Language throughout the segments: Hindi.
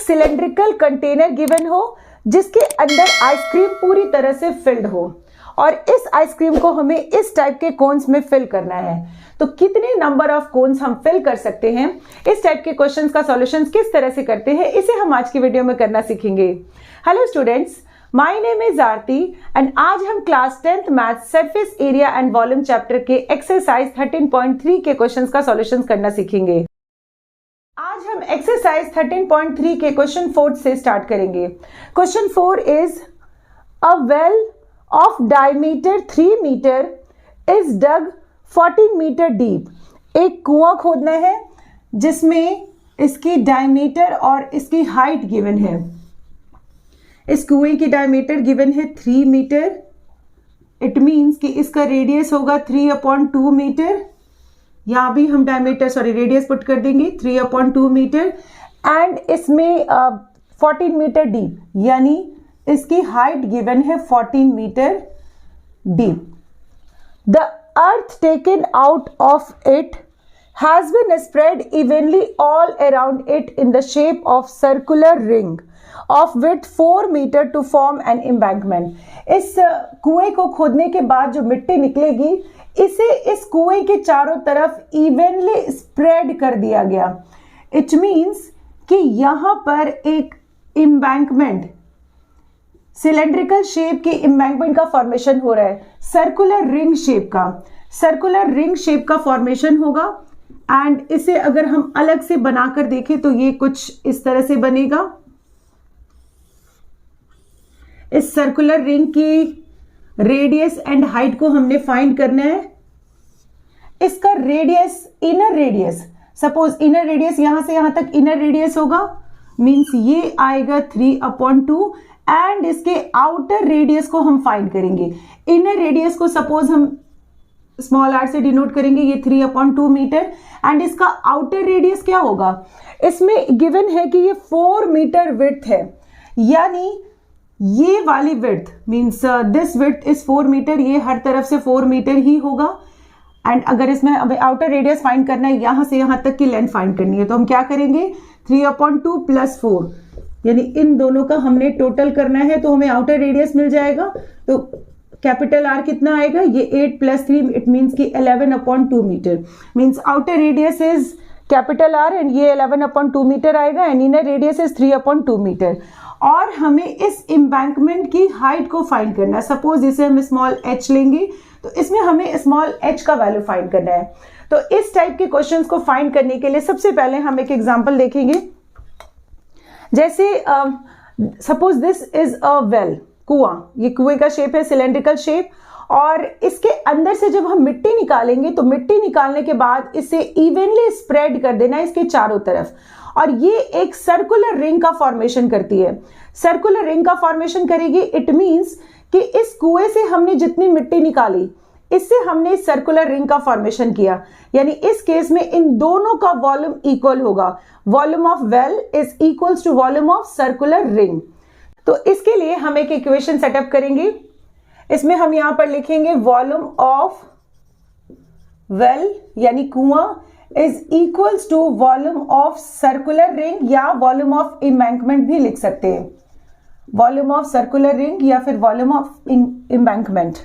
सिलेंड्रिकल कंटेनर गिवन हो जिसके अंदर आइसक्रीम पूरी तरह से फिल्ड हो और इस आइसक्रीम को हमें इस टाइप के कोन्स में फिल करना है। तो कितने नंबर ऑफ कोन्स हम फिल कर सकते हैं, इस टाइप के क्वेश्चंस का सॉल्यूशंस किस तरह से करते हैं, इसे हम आज की वीडियो में करना सीखेंगे। Hello students, my name is Aarti and आज हम class 10th math surface area and volume chapter के एक्सरसाइज 13.3 के क्वेश्चंस का सॉल्यूशंस करना सीखेंगे। आज हम एक्सरसाइज 13.3 के क्वेश्चन 4 से स्टार्ट करेंगे। Question 4 is a well of diameter 3 metre is dug 14 metre deep. एक कुआं खोदना है जिसमें इसकी डायमीटर और इसकी हाइट गिवन है। इस कुएं की डायमीटर गिवन है 3 मीटर। इट मीन्स कि इसका रेडियस होगा 3/2 मीटर। यहां भी हम रेडियस पुट कर देंगे 3/2 मीटर एंड इसमें 14 मीटर डीप, यानी इसकी हाइट गिवन है 14 metre deep. The earth taken out of it has been spread evenly all around it in the shape of circular ring of width 4 metre to form an embankment. इस कुएं को खोदने के बाद जो मिट्टी निकलेगी इसे इस कुएं के चारों तरफ इवनली स्प्रेड कर दिया गया। इट मीन्स कि यहां पर एक एम्बैंकमेंट, सिलेंड्रिकल शेप के एम्बैंकमेंट का फॉर्मेशन हो रहा है। सर्कुलर रिंग शेप का फॉर्मेशन होगा एंड इसे अगर हम अलग से बनाकर देखें तो ये कुछ इस तरह से बनेगा। इस सर्कुलर रिंग की रेडियस एंड हाइट को हमने फाइंड करना है। इसका radius, inner radius, suppose inner radius यहां से यहां तक इनर रेडियस होगा, मींस ये आएगा 3/2 एंड इसके आउटर रेडियस को हम फाइंड करेंगे। इनर रेडियस को सपोज हम स्मॉल आर से डिनोट करेंगे, ये 3/2 मीटर एंड इसका आउटर रेडियस क्या होगा। इसमें गिवन है कि ये 4 मीटर विड्थ है, यानी ये वाली width means this width is 4 metre, ये हर तरफ से 4 मीटर ही होगा। एंड अगर इसमें अब आउटर रेडियस फाइंड करना है, यहां से यहां तक की लेंथ फाइंड करनी है, तो हम क्या करेंगे 3/2 + 4, यानी इन दोनों का हमने टोटल करना है तो हमें आउटर रेडियस मिल जाएगा। तो कैपिटल आर कितना आएगा, ये 8 + 3, इट मीन्स कि 11/2 metre. Means outer radius is capital R and ये 11/2 मीटर आएगा and inner radius is 3/2 metre. और हमें इस एम्बैंकमेंट की हाइट को फाइंड करना है। सपोज इसे हम स्मॉल h लेंगे तो इसमें हमें स्मॉल h का वैल्यू फाइंड करना है। तो इस टाइप के क्वेश्चंस को फाइंड करने के लिए सबसे पहले हम एक एग्जांपल देखेंगे। जैसे suppose this is a well, कुआं, ये कुएं का शेप है सिलेंड्रिकल शेप, और इसके अंदर से जब हम मिट्टी निकालेंगे तो मिट्टी निकालने के बाद इसे इवनली स्प्रेड कर देना है इसके चारों तरफ, और ये एक सर्कुलर रिंग का फॉर्मेशन करती है। सर्कुलर रिंग का फॉर्मेशन करेगी, इट मींस कि इस कुएं से हमने जितनी मिट्टी निकाली इससे हमने सर्कुलर रिंग का फॉर्मेशन किया, यानी इस केस में इन दोनों का वॉल्यूम इक्वल होगा। Volume of well is equals to volume of circular ring. तो इसके लिए हम एक इक्वेशन सेटअप करेंगे। इसमें हम यहां पर लिखेंगे वॉल्यूम ऑफ वेल यानी कुआं is equals to volume of circular ring, या वॉल्यूम ऑफ एम्बैंकमेंट भी लिख सकते हैं। वॉल्यूम ऑफ सर्कुलर रिंग या फिर volume of embankment.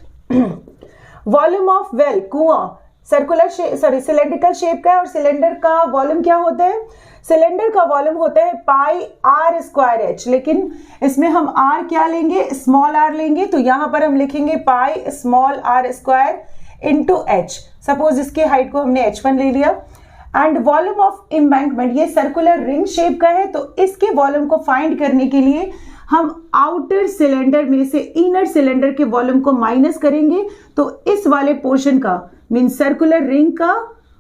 Volume of well, कुआं सिलेंड्रिकल शेप का है और सिलेंडर का वॉल्यूम क्या होता है, सिलेंडर का वॉल्यूम होता है πr²h, लेकिन इसमें हम r क्या लेंगे, स्मॉल r लेंगे, तो यहां पर हम लिखेंगे πr² इंटू h। सपोज इसके हाइट को हमने h1 ले लिया। एंड वॉल्यूम ऑफ एम्बैंकमेंट, ये सर्कुलर रिंग शेप का है, तो इसके वॉल्यूम को फाइंड करने के लिए हम आउटर सिलेंडर में से इनर सिलेंडर के वॉल्यूम को माइनस करेंगे, तो इस वाले पोर्शन का मीन सर्कुलर रिंग का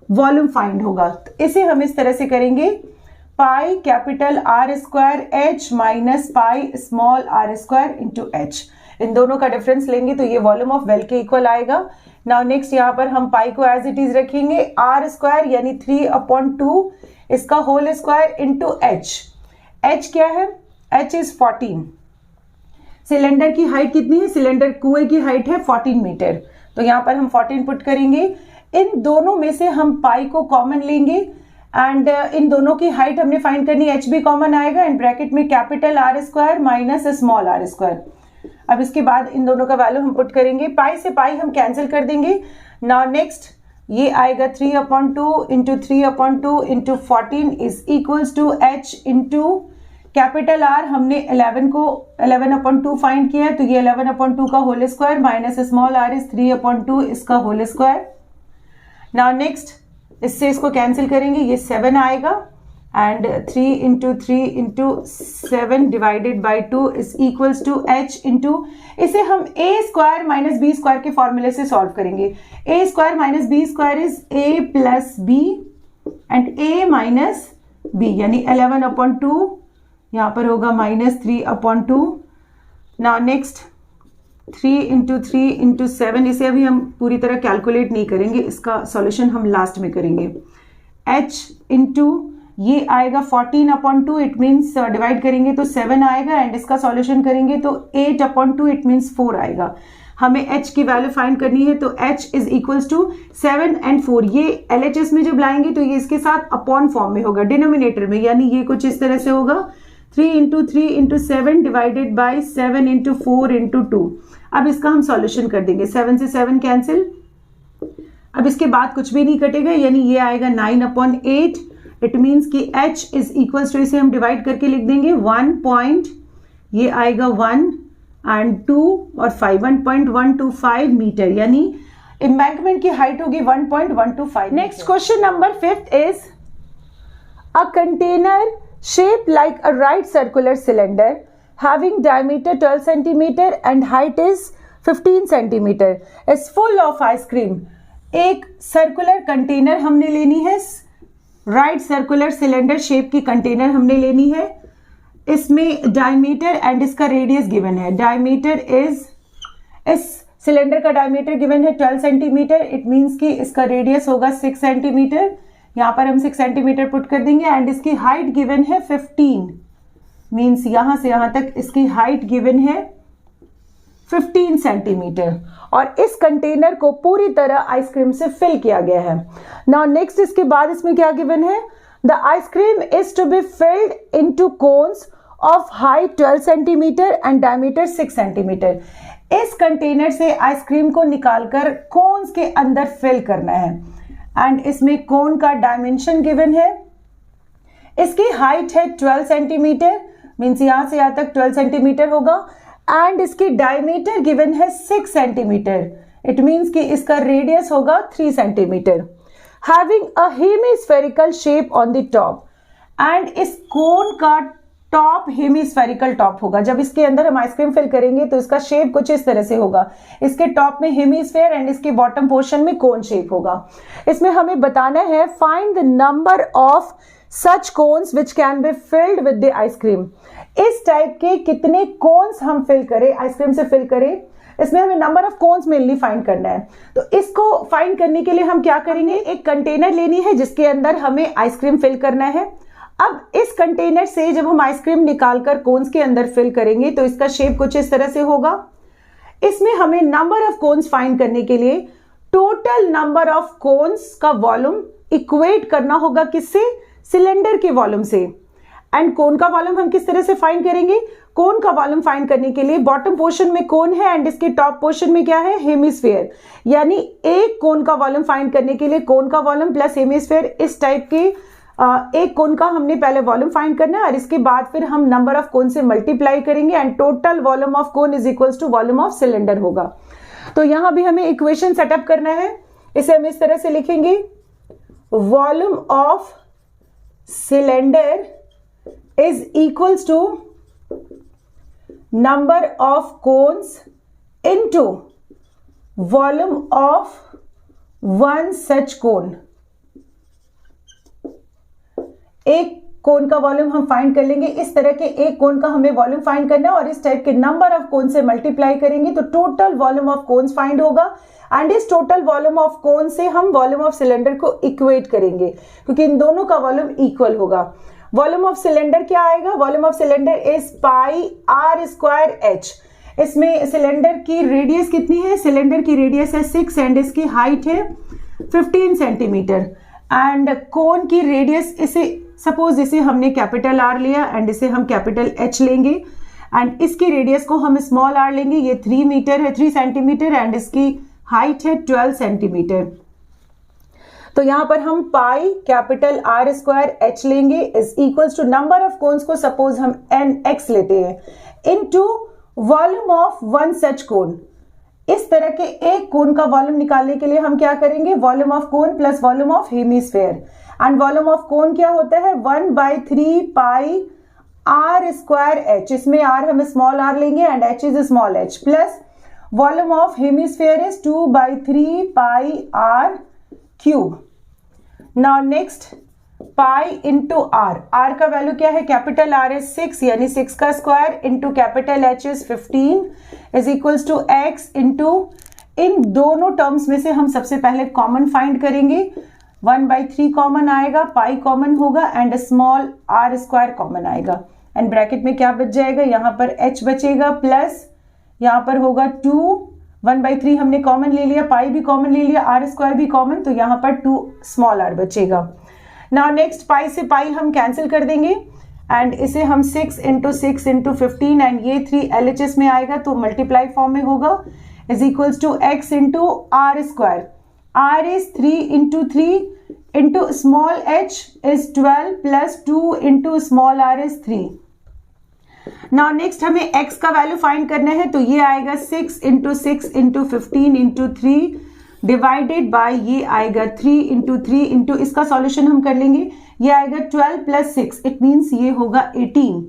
वॉल्यूम फाइंड होगा। तो इसे हम इस तरह से करेंगे πR² minus πr² into h। इन दोनों का डिफरेंस लेंगे तो ये वॉल्यूम ऑफ वेल के इक्वल आएगा। नाउ नेक्स्ट यहाँ पर हम पाई को एज इट इज रखेंगे, r² यानी 3/2 इसका whole square into h। h क्या है, h इज 14। सिलेंडर की हाइट कितनी है, सिलेंडर कुएं की हाइट है 14 मीटर, तो यहाँ पर हम 14 पुट करेंगे। इन दोनों में से हम पाई को कॉमन लेंगे एंड इन दोनों की हाइट हमने फाइंड करनी, एच भी कॉमन आएगा एंड ब्रैकेट में capital R square minus small R square. अब इसके बाद इन दोनों का वैल्यू हम पुट करेंगे, पाई से पाई हम कैंसिल कर देंगे। नाउ नेक्स्ट ये आएगा 3/2 into 3/2 into 14 is equals to H into capital R, हमने 11/2 फाइंड किया है तो ये 11/2 का whole square minus small R is 3/2 इसका होल स्क्वायर। नाउ नेक्स्ट इससे इसको कैंसिल करेंगे, ये 7 आएगा and 3 into 3 into 7 divided by 2 is equals to H into, इसे हम A square minus B square के फॉर्मूले से सॉल्व करेंगे। A square minus B square is A plus B and A minus B, यानी 11/2 यहाँ पर होगा minus 3/2। Now next 3 into 3 into 7, इसे अभी हम पूरी तरह कैलकुलेट नहीं करेंगे, इसका सॉल्यूशन हम लास्ट में करेंगे। h इंटू ये आएगा 14/2, इट मीन्स डिवाइड करेंगे तो 7 आएगा एंड इसका सॉल्यूशन करेंगे तो 8/2, इट मीन्स 4 आएगा। हमें h की वैल्यू फाइंड करनी है तो h is equals to 7 and 4, ये LHS में जब लाएंगे तो ये इसके साथ अपॉन फॉर्म में होगा डिनोमिनेटर में, यानी ये कुछ इस तरह से होगा 3 into 3 into 7 divided by 7 into 4 into 2। अब इसका हम सॉल्यूशन कर देंगे, 7 से 7 कैंसिल, अब इसके बाद कुछ भी नहीं कटेगा, यानी ये आएगा 9/8। इट मीन्स कि h इज इक्वल्स टू, इसे हम डिवाइड करके लिख देंगे 1. ये आएगा 1 एंड 2 और 5, 1.125 मीटर, यानी एम्बैंकमेंट की हाइट होगी 1.125। Next question number 5 is a container shaped like a right circular cylinder having diameter 12 centimeter and height is 15 centimeter is full of ice cream। एक सर्कुलर कंटेनर हमने लेनी है, राइट सर्कुलर सिलेंडर शेप की कंटेनर हमने लेनी है, इसमें डायमीटर एंड इसका रेडियस गिवन है। डायमीटर इज, इस सिलेंडर का डायमीटर गिवन है 12 सेंटीमीटर, इट मीन्स कि इसका रेडियस होगा 6 सेंटीमीटर, यहाँ पर हम 6 सेंटीमीटर पुट कर देंगे एंड इसकी हाइट गिवन है 15, मीन्स यहां से यहां तक इसकी हाइट गिवन है 15 सेंटीमीटर और इस कंटेनर को पूरी तरह आइसक्रीम से फिल किया गया है। नाउ नेक्स्ट इसके बाद इसमें क्या गिवन है, the ice cream is to be filled into cones of height 12 centimetre and diameter 6 centimetre. इस कंटेनर से आइसक्रीम को निकालकर कोन्स के अंदर फिल करना है एंड इसमें कोन का डायमेंशन गिवन है, इसकी हाइट है 12 सेंटीमीटर, मीन्स यहां से यहां तक 12 सेंटीमीटर होगा एंड इसकी डायमीटर गिवन है 6 सेंटीमीटर, इट मीन्स कि इसका रेडियस होगा 3 centimetre. Having a hemispherical shape on the top, and इस कोन का टॉप हेमिस्फेरिकल टॉप होगा। जब इसके अंदर हम आइसक्रीम फिल करेंगे तो इसका शेप कुछ इस तरह से होगा, इसके टॉप में हेमिस्फेयर एंड इसके बॉटम पोर्शन में कोन शेप होगा। इसमें हमें बताना है find the number of such cones which can be filled with the ice cream. इस टाइप के कितने कोन्स हम फिल करें, आइसक्रीम से फिल करें, इसमें हमें number of cons mainly find करना है। तो इसको फाइंड करने के लिए हम क्या करेंगे, एक कंटेनर लेनी है जिसके अंदर हमें आइसक्रीम फिल करना है। अब इस कंटेनर से जब हम आइसक्रीम निकालकर कोन्स के अंदर फिल करेंगे तो इसका शेप कुछ इस तरह से होगा। इसमें हमें नंबर ऑफ कोन्स फाइंड करने के लिए टोटल नंबर ऑफ कोन्स का वॉल्यूम इक्वेट करना होगा, किससे, सिलेंडर के वॉल्यूम से। एंड कोन का वॉल्यूम हम किस तरह से फाइंड करेंगे, कोन का वॉल्यूम फाइंड करने के लिए बॉटम पोर्शन में कोन है एंड इसके टॉप पोर्शन में क्या है, हेमिस्फीयर, यानी एक कोन का वॉल्यूम फाइंड करने के लिए कोन का वॉल्यूम प्लस हेमिस्फीयर, इस टाइप के एक कोन का हमने पहले वॉल्यूम फाइंड करना है और इसके बाद फिर हम नंबर ऑफ कोन से मल्टीप्लाई करेंगे and total volume of cone is equals to volume of cylinder होगा। तो यहां भी हमें इक्वेशन सेटअप करना है, इसे हम इस तरह से लिखेंगे, volume of cylinder is equals to number of cones into volume of one such cone. एक कोन का वॉल्यूम हम फाइंड कर लेंगे, इस तरह के एक कोन का हमें वॉल्यूम फाइंड करना है और इस टाइप के नंबर ऑफ कोन से मल्टीप्लाई करेंगे तो total volume of cones find होगा एंड इस टोटल वॉल्यूम ऑफ कोन से हम वॉल्यूम ऑफ सिलेंडर को इक्वेट करेंगे क्योंकि इन दोनों का वॉल्यूम इक्वल होगा। वॉल्यूम ऑफ सिलेंडर क्या आएगा, volume of cylinder is pi R square H. इसमें सिलेंडर की रेडियस कितनी है, सिलेंडर की रेडियस है 6 एंड इसकी हाइट है 15 सेंटीमीटर एंड कोन की रेडियस, इसे सपोज इसे हमने कैपिटल आर लिया एंड इसे हम कैपिटल एच लेंगे एंड इसकी रेडियस को हम स्मॉल आर लेंगे। ये 3 मीटर है, 3 सेंटीमीटर एंड इसकी हाइट है 12 सेंटीमीटर। तो यहां पर हम pi capital R square H लेंगे is equals to number of cones को सपोज हम एन एक्स लेते हैं into volume of one such cone. इस तरह के एक कोन का वॉल्यूम निकालने के लिए हम क्या करेंगे, volume of cone plus volume of hemisphere. And volume of cone क्या होता है 1/3 पाई आर स्क्वायर एच, इसमें आर हम स्मॉल आर लेंगे and H is small H, plus volume of hemisphere is 2/3 pi R cube. Now next pi into R, R का वैल्यू क्या है, कैपिटल आर इज 6 यानी 6 का square into capital H is 15 is equals to x into, इन दोनों टर्म्स में से हम सबसे पहले कॉमन फाइंड करेंगे। 1/3 कॉमन आएगा, पाई कॉमन होगा and small R square common आएगा एंड ब्रैकेट में क्या बच जाएगा, यहाँ पर h बचेगा प्लस यहाँ पर होगा 2, 1/3 हमने कॉमन ले लिया, पाई भी कॉमन ले लिया, आर स्क्वायर भी कॉमन, तो यहाँ पर 2 स्मॉल आर बचेगा। नाउ नेक्स्ट पाई से पाई हम कैंसिल कर देंगे एंड इसे हम 6 इंटू 6 इंटू 15 एंड ये 3 LHS में आएगा तो मल्टीप्लाई फॉर्म में होगा is equals to x into R square. R is 3 into 3 into small h is 12 plus 2 into small r is 3। Now next हमें x का वैल्यू फाइंड करना है, तो ये आएगा 6 into 6 into 15 into 3 divided by ये आएगा 3 इंटू 3 इंटू, इसका सॉल्यूशन हम कर लेंगे, ये आएगा 12 प्लस 6 इट मीन्स ये होगा 18।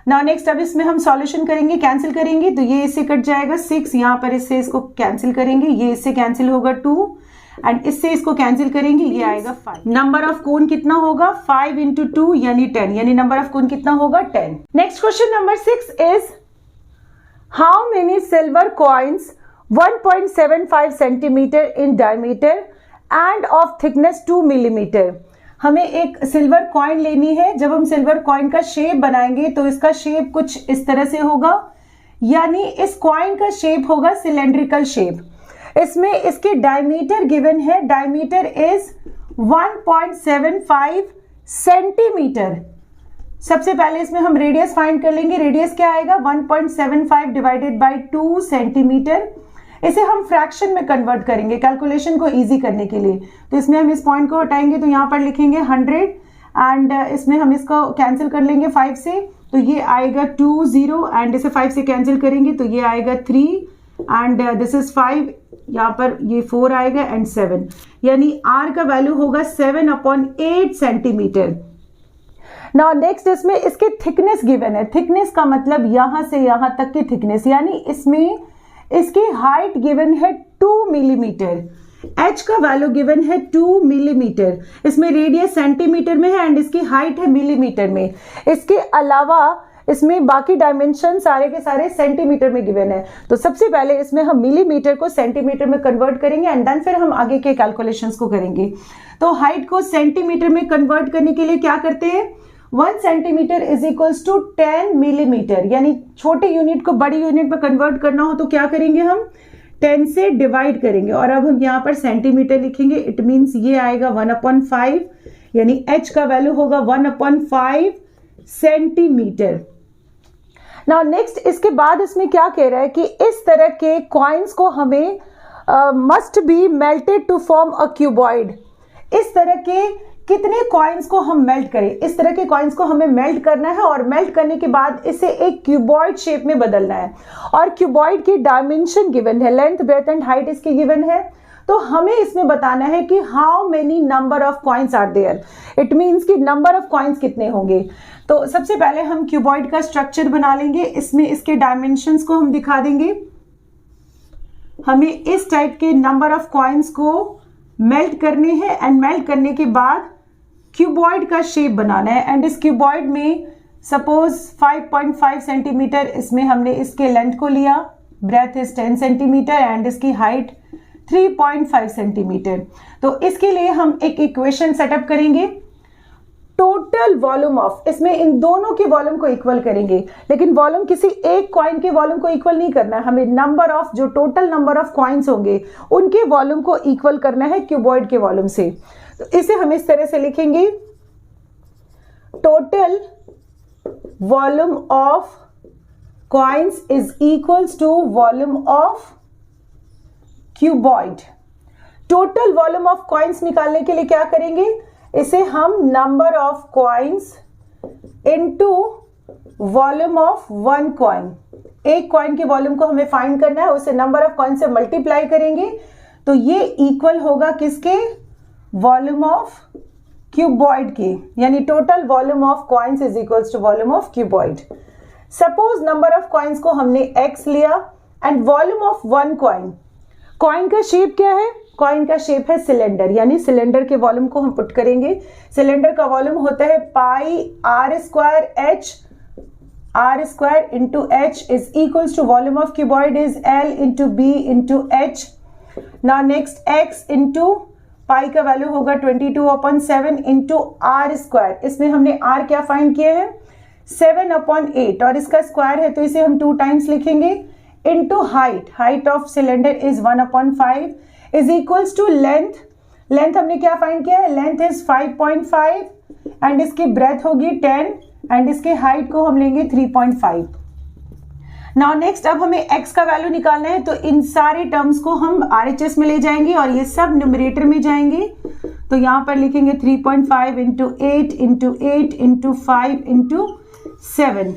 नाउ नेक्स्ट अब इसमें हम सॉल्यूशन करेंगे, कैंसिल करेंगे, तो ये इससे कट जाएगा 6, यहाँ पर इससे इसको कैंसिल करेंगे, ये इससे कैंसिल होगा 2 एंड इससे इसको कैंसिल करेंगे, ये आएगा 5। नंबर ऑफ कोन कितना होगा 5 इंटू 2 यानी 10, यानी नंबर ऑफ कोन कितना होगा 10। Next question number 6 is how many silver coins 1.75 centimetre in diameter end of thickness 2 millimetre. हमें एक सिल्वर कॉइन लेनी है, जब हम सिल्वर कॉइन का शेप बनाएंगे तो इसका शेप कुछ इस तरह से होगा, यानी इस कॉइन का शेप होगा सिलेंड्रिकल शेप। इसमें इसके डायमीटर गिवन है, डायमीटर इज 1.75 सेंटीमीटर। सबसे पहले इसमें हम रेडियस फाइंड कर लेंगे, रेडियस क्या आएगा 1.75 डिवाइडेड बाय 2 सेंटीमीटर। इसे हम फ्रैक्शन में कन्वर्ट करेंगे कैलकुलेशन को इजी करने के लिए, तो इसमें हम इस पॉइंट को हटाएंगे तो यहाँ पर लिखेंगे 100 एंड इसमें हम इसको कैंसिल कर लेंगे 5 से, तो ये आएगा 20 एंड इसे 5 से कैंसिल करेंगे तो ये आएगा 3 एंड दिस इज 5, यहाँ पर ये 4 आएगा एंड 7, यानी r का वैल्यू होगा 7/8 सेंटीमीटर। नाउ नेक्स्ट इसमें इसके थिकनेस गिवन है, थिकनेस का मतलब यहां से यहां तक की थिकनेस, यानी इसमें इसकी हाइट गिवन है 2 मिलीमीटर, h का वैल्यू गिवन है 2 मिलीमीटर, इसमें रेडियस सेंटीमीटर में है एंड इसकी हाइट है मिलीमीटर में। इसके अलावा इसमें बाकी डायमेंशन सारे के सारे सेंटीमीटर में गिवन है, तो सबसे पहले इसमें हम मिलीमीटर को सेंटीमीटर में कन्वर्ट करेंगे एंड देन फिर हम आगे के कैलकुलेशंस को करेंगे। तो हाइट को सेंटीमीटर में कन्वर्ट करने के लिए क्या करते हैं, 1 centimetre is equals to 10 millimetre, यानी छोटे यूनिट को बड़ी यूनिट में कन्वर्ट करना हो तो क्या करेंगे हम 10 से डिवाइड करेंगे और अब हम यहाँ पर सेंटीमीटर लिखेंगे, इट मीन्स ये आएगा 1/5, यानी h का वैल्यू होगा 1/5 सेंटीमीटर। नाउ नेक्स्ट इसके बाद इसमें क्या कह रहा है कि इस तरह के कॉइन्स को हमें must be melted to form a cuboid. इस तरह के कितने कॉइन्स को हम मेल्ट करें, इस तरह के कॉइन्स को हमें मेल्ट करना है और मेल्ट करने के बाद इसे एक क्यूबॉइड शेप में बदलना है और क्यूबॉइड की डायमेंशन गिवन है, लेंथ ब्रेथ एंड हाइट इसकी गिवन है, तो हमें इसमें बताना है कि how many number of coins are there, it means कि नंबर ऑफ कॉइन्स कितने होंगे। तो सबसे पहले हम क्यूबॉइड का स्ट्रक्चर बना लेंगे, इसमें इसके डायमेंशंस को हम दिखा देंगे। हमें इस टाइप के नंबर ऑफ कॉइन्स को मेल्ट करने हैं एंड मेल्ट करने के बाद क्यूबॉइड का शेप बनाना है एंड इस क्यूबॉइड में सपोज 5.5 सेंटीमीटर इसमें हमने इसके लेंथ को लिया, ब्रेथ इज 10 सेंटीमीटर एंड इसकी हाइट 3.5 सेंटीमीटर। तो इसके लिए हम एक इक्वेशन सेटअप करेंगे, टोटल वॉल्यूम ऑफ, इसमें इन दोनों के वॉल्यूम को इक्वल करेंगे, लेकिन वॉल्यूम किसी एक कॉइन के वॉल्यूम को इक्वल नहीं करना है, हमें नंबर ऑफ, जो टोटल नंबर ऑफ कॉइन्स होंगे उनके वॉल्यूम को इक्वल करना है क्यूबॉइड के वॉल्यूम से। तो इसे हम इस तरह से लिखेंगे, total volume of coins is equals to volume of cuboid. Total volume of coins निकालने के लिए क्या करेंगे, इसे हम number of coins into volume of one coin, एक कॉइन के वॉल्यूम को हमें फाइंड करना है, उसे नंबर ऑफ कॉइन से मल्टीप्लाई करेंगे तो ये इक्वल होगा किसके, वॉल्यूम ऑफ क्यूबॉइड के, यानी total volume of coins is equals to volume of cuboid. Suppose number of coins को हमने x लिया and volume of one coin, coin का शेप क्या है, कॉइन का शेप है सिलेंडर, यानी सिलेंडर के वॉल्यूम को हम पुट करेंगे। सिलेंडर का वॉल्यूम होता है pi R square H, R square into H is equals to volume of cuboid is L into B into H. Now next X into pi का वैल्यू होगा 22/7 इंटू आर स्क्वायर, इसमें हमने आर क्या फाइंड किया है 7/8 और इसका स्क्वायर है तो इसे हम 2 टाइम्स लिखेंगे, into height, height of cylinder is 1/5 is equals to length, length हमने क्या फाइंड किया है, लेंथ इज 5.5 एंड इसकी ब्रेथ होगी 10 एंड इसके हाइट को हम लेंगे 3.5। नाउ नेक्स्ट अब हमें x का वैल्यू निकालना है, तो इन सारे टर्म्स को हम RHS में ले जाएंगे और ये सब न्यूमरेटर में जाएंगे, तो यहां पर लिखेंगे 3.5 into 8 into 8 into 5 into 7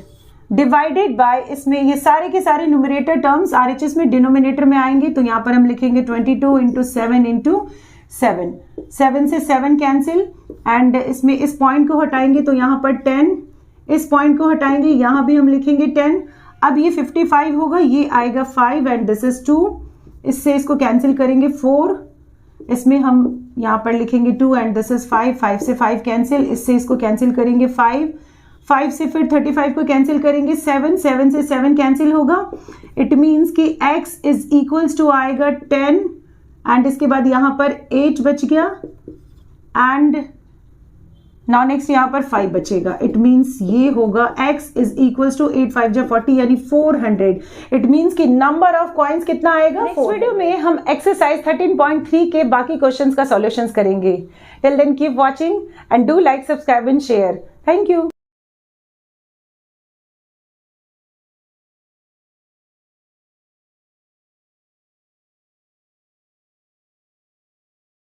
divided by, इसमें ये सारे के सारे न्यूमरेटर टर्म्स RHS में डिनोमिनेटर में आएंगे, तो यहां पर हम लिखेंगे 22 इंटू 7 इंटू 7, 7 से 7 कैंसिल एंड इसमें इस पॉइंट को हटाएंगे तो यहां पर 10, इस पॉइंट को हटाएंगे यहां भी हम लिखेंगे 10, अब ये 55 होगा, ये आएगा 5 एंड दिस इज 2, इससे इसको कैंसिल करेंगे 4, इसमें हम यहां पर लिखेंगे 2 एंड दिस इज 5, 5 से 5 कैंसिल, इससे इसको कैंसिल करेंगे 5, 5 से फिर 35 को कैंसिल करेंगे 7, 7 से 7 कैंसिल होगा, इट मीन्स कि x इज इक्वल्स टू आएगा 10 एंड इसके बाद यहां पर 8 बच गया एंड नाउ नेक्स्ट यहां पर 5 बचेगा, इट मीन्स ये होगा x इज इक्वल्स टू 8 5 40 यानी 400, इट मीन्स कि नंबर ऑफ कॉइन्स कितना आएगा। नेक्स्ट वीडियो में हम एक्सरसाइज 13.3 के बाकी क्वेश्चंस का सॉल्यूशंस करेंगे। Till then keep watching and do like, subscribe and share. Thank you.